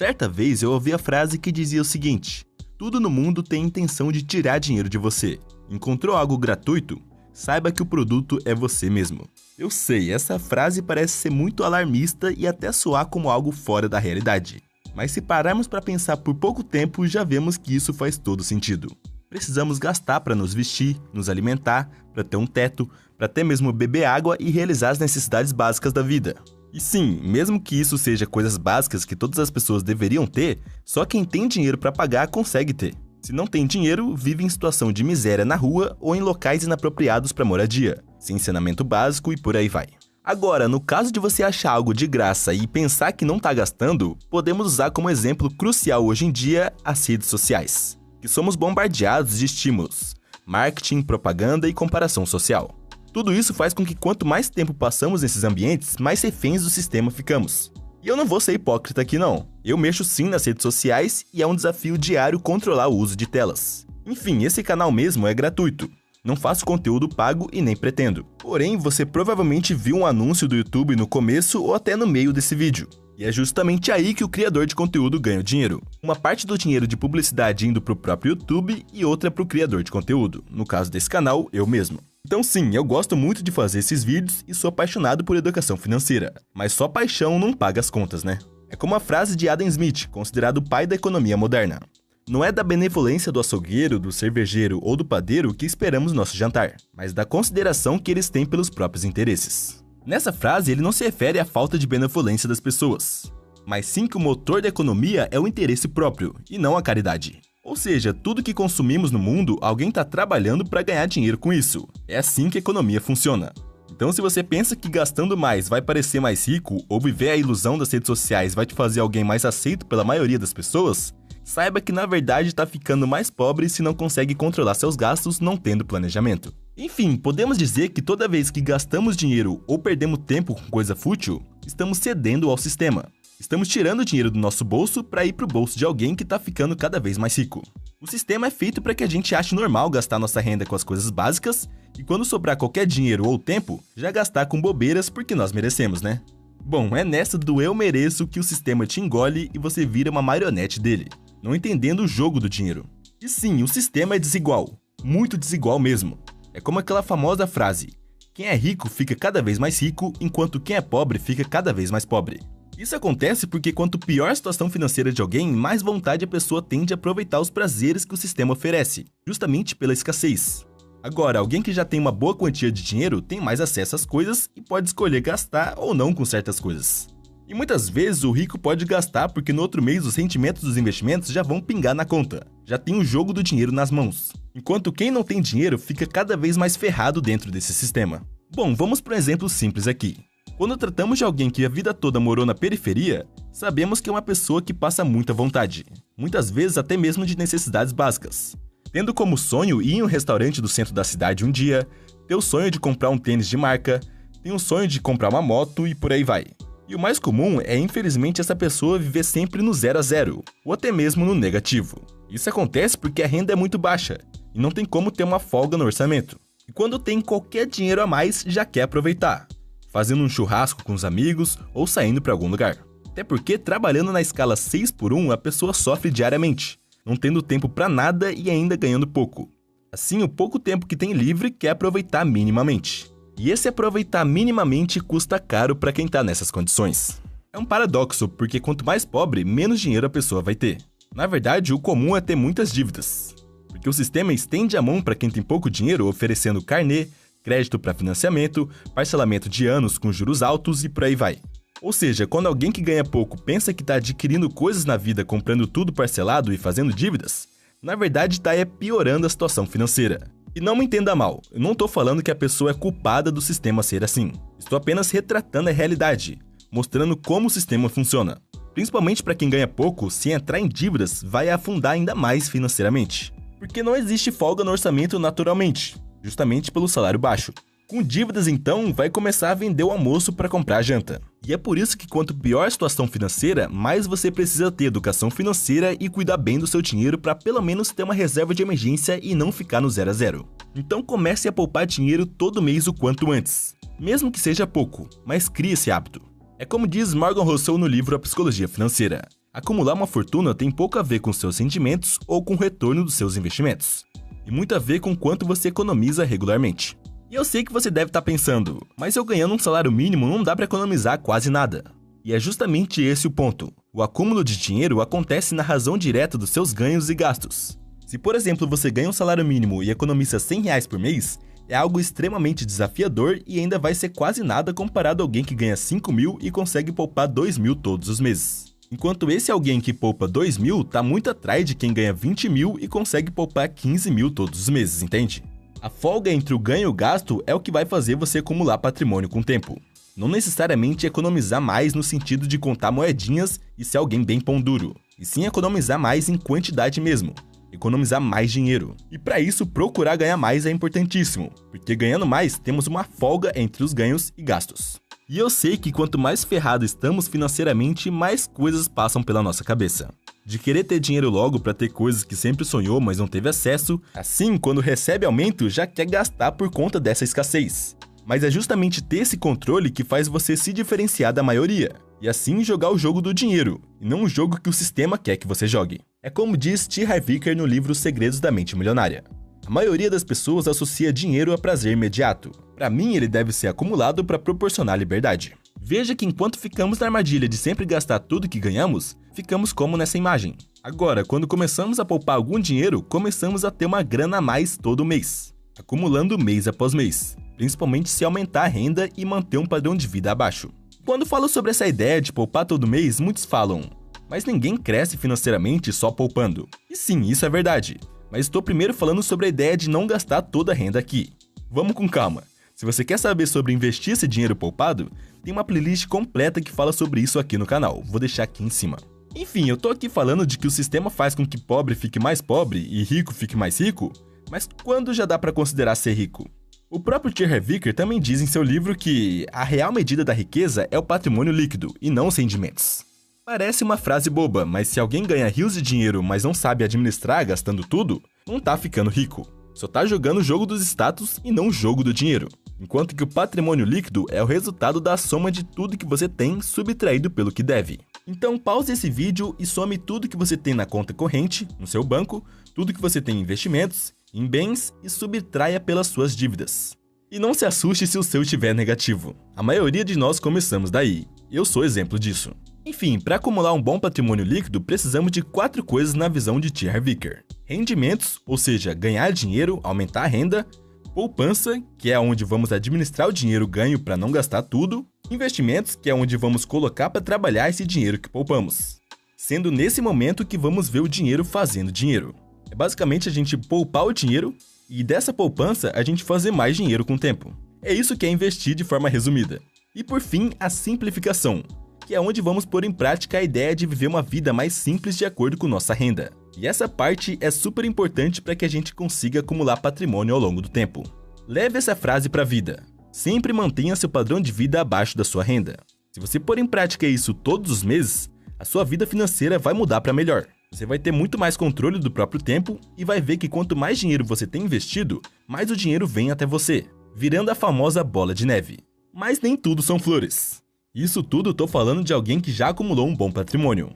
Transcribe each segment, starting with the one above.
Certa vez eu ouvi a frase que dizia o seguinte: tudo no mundo tem intenção de tirar dinheiro de você. Encontrou algo gratuito? Saiba que o produto é você mesmo. Eu sei, essa frase parece ser muito alarmista e até soar como algo fora da realidade. Mas se pararmos para pensar por pouco tempo, já vemos que isso faz todo sentido. Precisamos gastar para nos vestir, nos alimentar, para ter um teto, para até mesmo beber água e realizar as necessidades básicas da vida. E sim, mesmo que isso seja coisas básicas que todas as pessoas deveriam ter, só quem tem dinheiro para pagar consegue ter. Se não tem dinheiro, vive em situação de miséria na rua ou em locais inapropriados para moradia, sem saneamento básico e por aí vai. Agora, no caso de você achar algo de graça e pensar que não está gastando, podemos usar como exemplo crucial hoje em dia as redes sociais, que somos bombardeados de estímulos, marketing, propaganda e comparação social. Tudo isso faz com que quanto mais tempo passamos nesses ambientes, mais reféns do sistema ficamos. E eu não vou ser hipócrita aqui não. Eu mexo sim nas redes sociais e é um desafio diário controlar o uso de telas. Enfim, esse canal mesmo é gratuito. Não faço conteúdo pago e nem pretendo. Porém, você provavelmente viu um anúncio do YouTube no começo ou até no meio desse vídeo. E é justamente aí que o criador de conteúdo ganha o dinheiro. Uma parte do dinheiro de publicidade indo para o próprio YouTube e outra para o criador de conteúdo. No caso desse canal, eu mesmo. Então sim, eu gosto muito de fazer esses vídeos e sou apaixonado por educação financeira. Mas só paixão não paga as contas, né? É como a frase de Adam Smith, considerado o pai da economia moderna. Não é da benevolência do açougueiro, do cervejeiro ou do padeiro que esperamos nosso jantar, mas da consideração que eles têm pelos próprios interesses. Nessa frase, ele não se refere à falta de benevolência das pessoas, mas sim que o motor da economia é o interesse próprio, e não a caridade. Ou seja, tudo que consumimos no mundo, alguém está trabalhando para ganhar dinheiro com isso. É assim que a economia funciona. Então, se você pensa que gastando mais vai parecer mais rico, ou viver a ilusão das redes sociais vai te fazer alguém mais aceito pela maioria das pessoas, saiba que na verdade está ficando mais pobre se não consegue controlar seus gastos não tendo planejamento. Enfim, podemos dizer que toda vez que gastamos dinheiro ou perdemos tempo com coisa fútil, estamos cedendo ao sistema. Estamos tirando dinheiro do nosso bolso para ir para o bolso de alguém que está ficando cada vez mais rico. O sistema é feito para que a gente ache normal gastar nossa renda com as coisas básicas e quando sobrar qualquer dinheiro ou tempo, já gastar com bobeiras porque nós merecemos, né? Bom, é nessa do eu mereço que o sistema te engole e você vira uma marionete dele, não entendendo o jogo do dinheiro. E sim, o sistema é desigual, muito desigual mesmo. É como aquela famosa frase: quem é rico fica cada vez mais rico, enquanto quem é pobre fica cada vez mais pobre. Isso acontece porque quanto pior a situação financeira de alguém, mais vontade a pessoa tem de aproveitar os prazeres que o sistema oferece, justamente pela escassez. Agora, alguém que já tem uma boa quantia de dinheiro tem mais acesso às coisas e pode escolher gastar ou não com certas coisas. E muitas vezes o rico pode gastar porque no outro mês os rendimentos dos investimentos já vão pingar na conta, já tem o jogo do dinheiro nas mãos. Enquanto quem não tem dinheiro fica cada vez mais ferrado dentro desse sistema. Bom, vamos para um exemplo simples aqui. Quando tratamos de alguém que a vida toda morou na periferia, sabemos que é uma pessoa que passa muita vontade, muitas vezes até mesmo de necessidades básicas. Tendo como sonho ir em um restaurante do centro da cidade um dia, ter o sonho de comprar um tênis de marca, tem o sonho de comprar uma moto e por aí vai. E o mais comum é, infelizmente, essa pessoa viver sempre no 0 a 0, ou até mesmo no negativo. Isso acontece porque a renda é muito baixa, e não tem como ter uma folga no orçamento. E quando tem qualquer dinheiro a mais, já quer aproveitar, fazendo um churrasco com os amigos ou saindo para algum lugar. Até porque, trabalhando na escala 6x1, a pessoa sofre diariamente, não tendo tempo para nada e ainda ganhando pouco. Assim, o pouco tempo que tem livre quer aproveitar minimamente. E esse aproveitar minimamente custa caro para quem está nessas condições. É um paradoxo, porque quanto mais pobre, menos dinheiro a pessoa vai ter. Na verdade, o comum é ter muitas dívidas, porque o sistema estende a mão para quem tem pouco dinheiro, oferecendo carnê, crédito para financiamento, parcelamento de anos com juros altos e por aí vai. Ou seja, quando alguém que ganha pouco pensa que está adquirindo coisas na vida comprando tudo parcelado e fazendo dívidas, na verdade está piorando a situação financeira. E não me entenda mal, eu não estou falando que a pessoa é culpada do sistema ser assim. Estou apenas retratando a realidade, mostrando como o sistema funciona. Principalmente para quem ganha pouco, se entrar em dívidas, vai afundar ainda mais financeiramente. Porque não existe folga no orçamento naturalmente, justamente pelo salário baixo. Com dívidas, então, vai começar a vender o almoço para comprar a janta. E é por isso que quanto pior a situação financeira, mais você precisa ter educação financeira e cuidar bem do seu dinheiro para pelo menos ter uma reserva de emergência e não ficar no 0 a 0. Então comece a poupar dinheiro todo mês o quanto antes. Mesmo que seja pouco, mas crie esse hábito. É como diz Morgan Housel no livro A Psicologia Financeira. Acumular uma fortuna tem pouco a ver com seus rendimentos ou com o retorno dos seus investimentos, e muito a ver com quanto você economiza regularmente. E eu sei que você deve estar pensando, mas eu ganhando um salário mínimo não dá para economizar quase nada. E é justamente esse o ponto. O acúmulo de dinheiro acontece na razão direta dos seus ganhos e gastos. Se, por exemplo, você ganha um salário mínimo e economiza R$100 por mês, é algo extremamente desafiador e ainda vai ser quase nada comparado a alguém que ganha 5 mil e consegue poupar 2 mil todos os meses. Enquanto esse alguém que poupa 2 mil tá muito atrás de quem ganha 20 mil e consegue poupar 15 mil todos os meses, entende? A folga entre o ganho e o gasto é o que vai fazer você acumular patrimônio com o tempo. Não necessariamente economizar mais no sentido de contar moedinhas e ser alguém bem pão duro, e sim economizar mais em quantidade mesmo. Economizar mais dinheiro. E para isso, procurar ganhar mais é importantíssimo, porque ganhando mais, temos uma folga entre os ganhos e gastos. E eu sei que quanto mais ferrado estamos financeiramente, mais coisas passam pela nossa cabeça. De querer ter dinheiro logo para ter coisas que sempre sonhou, mas não teve acesso, assim, quando recebe aumento, já quer gastar por conta dessa escassez. Mas é justamente ter esse controle que faz você se diferenciar da maioria, e assim jogar o jogo do dinheiro, e não o jogo que o sistema quer que você jogue. É como diz T. Harv Eker no livro Os Segredos da Mente Milionária. A maioria das pessoas associa dinheiro a prazer imediato. Para mim, ele deve ser acumulado para proporcionar liberdade. Veja que enquanto ficamos na armadilha de sempre gastar tudo que ganhamos, ficamos como nessa imagem. Agora, quando começamos a poupar algum dinheiro, começamos a ter uma grana a mais todo mês, acumulando mês após mês, principalmente se aumentar a renda e manter um padrão de vida abaixo. Quando falo sobre essa ideia de poupar todo mês, muitos falam, mas ninguém cresce financeiramente só poupando. E sim, isso é verdade, mas estou primeiro falando sobre a ideia de não gastar toda a renda aqui. Vamos com calma. Se você quer saber sobre investir esse dinheiro poupado, tem uma playlist completa que fala sobre isso aqui no canal, vou deixar aqui em cima. Enfim, eu tô aqui falando de que o sistema faz com que pobre fique mais pobre e rico fique mais rico, mas quando já dá para considerar ser rico? O próprio T. Harv Eker também diz em seu livro que a real medida da riqueza é o patrimônio líquido e não os rendimentos. Parece uma frase boba, mas se alguém ganha rios de dinheiro, mas não sabe administrar gastando tudo, não tá ficando rico. Só tá jogando o jogo dos status e não o jogo do dinheiro. Enquanto que o patrimônio líquido é o resultado da soma de tudo que você tem subtraído pelo que deve. Então pause esse vídeo e some tudo que você tem na conta corrente, no seu banco, tudo que você tem em investimentos, em bens e subtraia pelas suas dívidas. E não se assuste se o seu estiver negativo. A maioria de nós começamos daí. Eu sou exemplo disso. Enfim, para acumular um bom patrimônio líquido, precisamos de 4 coisas na visão de T. Harv Eker. Rendimentos, ou seja, ganhar dinheiro, aumentar a renda. Poupança, que é onde vamos administrar o dinheiro ganho para não gastar tudo. Investimentos, que é onde vamos colocar para trabalhar esse dinheiro que poupamos. Sendo nesse momento que vamos ver o dinheiro fazendo dinheiro. É basicamente a gente poupar o dinheiro e dessa poupança a gente fazer mais dinheiro com o tempo. É isso que é investir de forma resumida. E por fim, a simplificação, que é onde vamos pôr em prática a ideia de viver uma vida mais simples de acordo com nossa renda. E essa parte é super importante para que a gente consiga acumular patrimônio ao longo do tempo. Leve essa frase para a vida. Sempre mantenha seu padrão de vida abaixo da sua renda. Se você pôr em prática isso todos os meses, a sua vida financeira vai mudar para melhor. Você vai ter muito mais controle do próprio tempo e vai ver que quanto mais dinheiro você tem investido, mais o dinheiro vem até você, virando a famosa bola de neve. Mas nem tudo são flores. Isso tudo eu tô falando de alguém que já acumulou um bom patrimônio.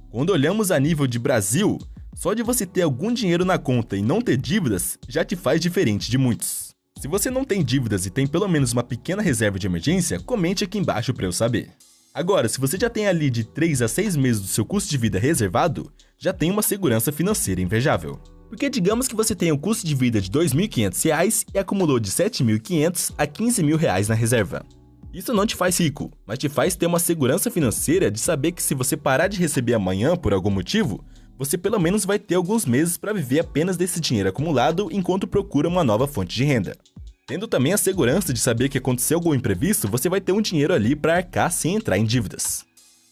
Quando olhamos a nível de Brasil, só de você ter algum dinheiro na conta e não ter dívidas, já te faz diferente de muitos. Se você não tem dívidas e tem pelo menos uma pequena reserva de emergência, comente aqui embaixo para eu saber. Agora, se você já tem ali de 3 a 6 meses do seu custo de vida reservado, já tem uma segurança financeira invejável. Porque digamos que você tem um custo de vida de R$ 2.500 e acumulou de R$ 7.500 a R$ 15.000 na reserva. Isso não te faz rico, mas te faz ter uma segurança financeira de saber que se você parar de receber amanhã por algum motivo, você pelo menos vai ter alguns meses para viver apenas desse dinheiro acumulado enquanto procura uma nova fonte de renda. Tendo também a segurança de saber que aconteceu algum imprevisto, você vai ter um dinheiro ali para arcar sem entrar em dívidas.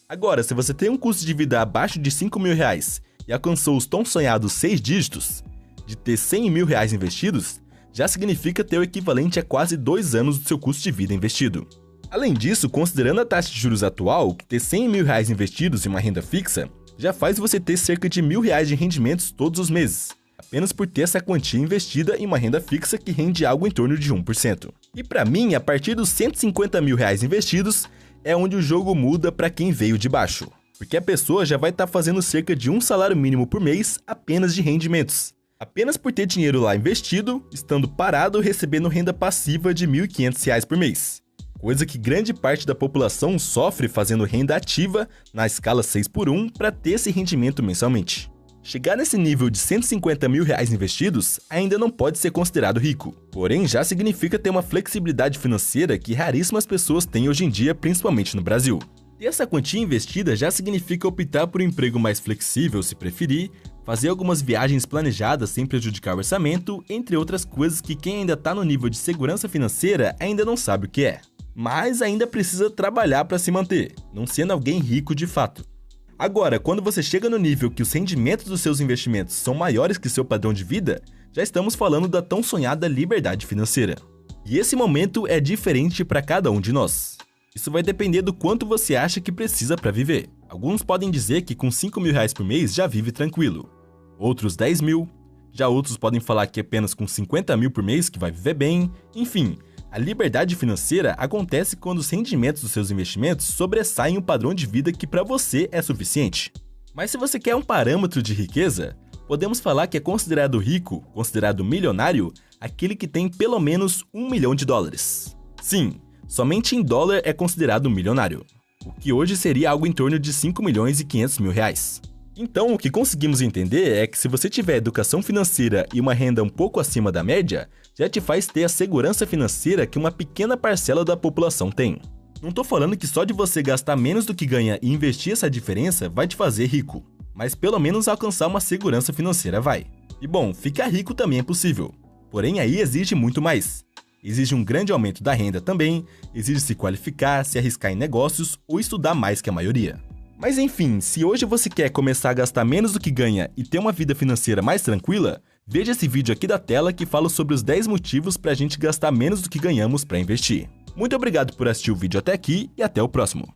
Agora, se você tem um custo de vida abaixo de R$ 5.000 e alcançou os tão sonhados 6 dígitos, de ter R$ 100.000 investidos, já significa ter o equivalente a quase 2 anos do seu custo de vida investido. Além disso, considerando a taxa de juros atual, ter R$ 100.000 investidos em uma renda fixa, já faz você ter cerca de R$ 1.000 de rendimentos todos os meses, apenas por ter essa quantia investida em uma renda fixa que rende algo em torno de 1%. E para mim, a partir dos R$ 150.000 investidos, é onde o jogo muda para quem veio de baixo. Porque a pessoa já vai estar fazendo cerca de um salário mínimo por mês apenas de rendimentos. Apenas por ter dinheiro lá investido, estando parado recebendo renda passiva de R$ 1.500 por mês. Coisa que grande parte da população sofre fazendo renda ativa na escala 6x1 para ter esse rendimento mensalmente. Chegar nesse nível de R$ 150 mil investidos ainda não pode ser considerado rico, porém já significa ter uma flexibilidade financeira que raríssimas pessoas têm hoje em dia, principalmente no Brasil. Ter essa quantia investida já significa optar por um emprego mais flexível se preferir, fazer algumas viagens planejadas sem prejudicar o orçamento, entre outras coisas que quem ainda está no nível de segurança financeira ainda não sabe o que é. Mas ainda precisa trabalhar para se manter, não sendo alguém rico de fato. Agora, quando você chega no nível que os rendimentos dos seus investimentos são maiores que seu padrão de vida, já estamos falando da tão sonhada liberdade financeira. E esse momento é diferente para cada um de nós. Isso vai depender do quanto você acha que precisa para viver. Alguns podem dizer que com R$ 5 mil por mês já vive tranquilo. Outros 10 mil. Já outros podem falar que apenas com 50 mil por mês que vai viver bem. Enfim, a liberdade financeira acontece quando os rendimentos dos seus investimentos sobressaem um padrão de vida que para você é suficiente. Mas se você quer um parâmetro de riqueza, podemos falar que é considerado rico, considerado milionário, aquele que tem pelo menos $1 milhão. Sim, somente em dólar é considerado milionário, o que hoje seria algo em torno de R$ 5.500.000. Então, o que conseguimos entender é que se você tiver educação financeira e uma renda um pouco acima da média, já te faz ter a segurança financeira que uma pequena parcela da população tem. Não tô falando que só de você gastar menos do que ganha e investir essa diferença vai te fazer rico, mas pelo menos alcançar uma segurança financeira vai. E bom, ficar rico também é possível, porém aí exige muito mais. Exige um grande aumento da renda também, exige se qualificar, se arriscar em negócios ou estudar mais que a maioria. Mas enfim, se hoje você quer começar a gastar menos do que ganha e ter uma vida financeira mais tranquila, veja esse vídeo aqui da tela que fala sobre os 10 motivos para a gente gastar menos do que ganhamos para investir. Muito obrigado por assistir o vídeo até aqui e até o próximo.